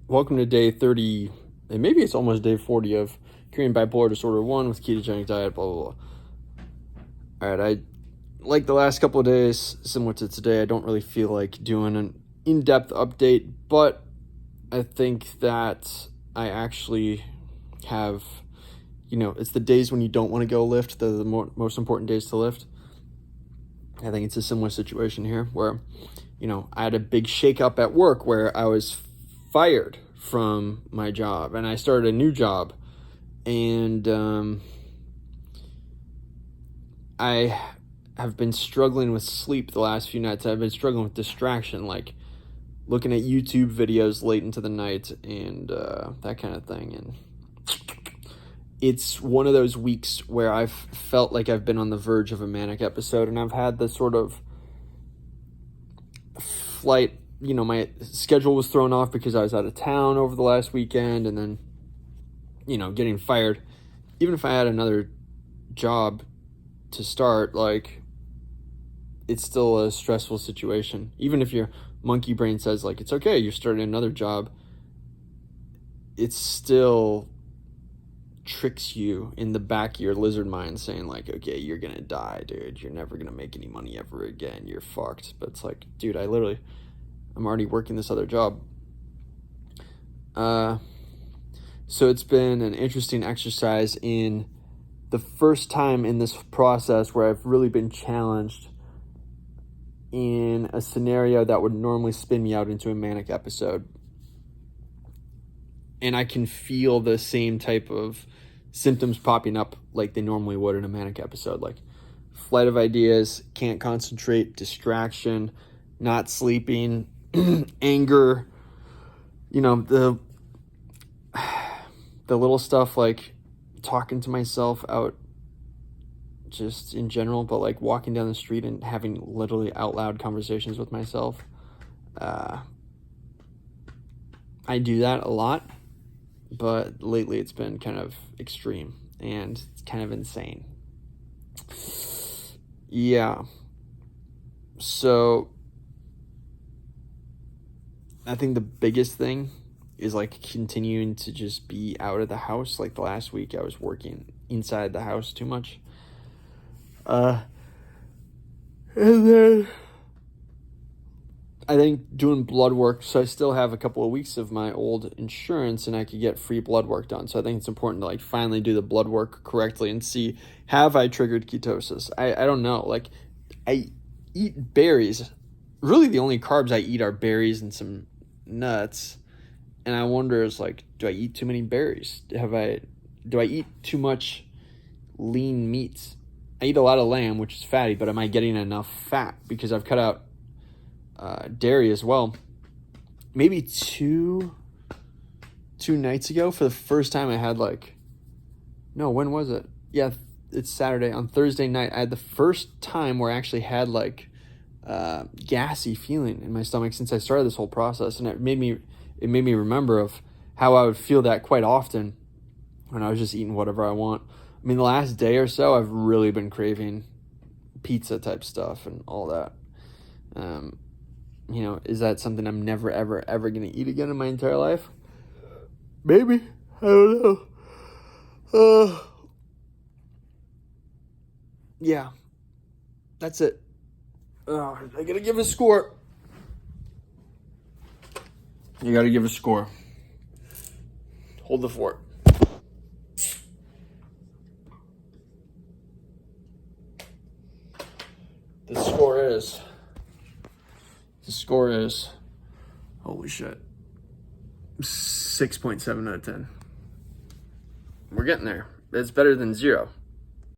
welcome to day 30, and maybe it's almost day 40 of curing bipolar disorder 1 with ketogenic diet, blah, blah, blah. All right, like the last couple of days, similar to today, I don't really feel like doing an in-depth update, but I think that I actually have, it's the days when you don't want to go lift, the most important days to lift. I think it's a similar situation here where, I had a big shakeup at work where I was fired from my job and I started a new job, and I have been struggling with sleep the last few nights. I've been struggling with distraction, like looking at YouTube videos late into the night and that kind of thing. And it's one of those weeks where I've felt like I've been on the verge of a manic episode, and I've had this sort of flight. My schedule was thrown off because I was out of town over the last weekend, and then, getting fired. Even if I had another job to start, like, it's still a stressful situation. Even if your monkey brain says, like, it's okay, you're starting another job, it still tricks you in the back of your lizard mind saying, like, okay, you're gonna die, dude, you're never gonna make any money ever again, you're fucked. But it's like, dude, I'm already working this other job. So it's been an interesting exercise in the first time in this process where I've really been challenged in a scenario that would normally spin me out into a manic episode. And I can feel the same type of symptoms popping up like they normally would in a manic episode, like flight of ideas, can't concentrate, distraction, not sleeping, anger, the little stuff like talking to myself out just in general, but like walking down the street and having literally out loud conversations with myself. I do that a lot, but lately it's been kind of extreme and it's kind of insane. Yeah. So I think the biggest thing is like continuing to just be out of the house. Like the last week I was working inside the house too much. And then I think doing blood work, so I still have a couple of weeks of my old insurance and I could get free blood work done. So I think it's important to like finally do the blood work correctly and see, have I triggered ketosis? I don't know. Like, I eat berries. Really the only carbs I eat are berries and some nuts. And I wonder, is like, do I eat too many berries? Do I eat too much lean meats? I eat a lot of lamb, which is fatty, but am I getting enough fat? Because I've cut out dairy as well. Maybe two nights ago, for the first time I had when was it? Yeah, it's Saturday. On Thursday night, I had the first time where I actually had gassy feeling in my stomach since I started this whole process. And it made me remember of how I would feel that quite often when I was just eating whatever I want. I mean, the last day or so, I've really been craving pizza type stuff and all that. Is that something I'm never, ever, ever going to eat again in my entire life? Maybe. I don't know. Yeah. That's it. I got to give a score. You got to give a score. Hold the fort. The score is, holy shit, 6.7 out of 10. We're getting there. It's better than 0.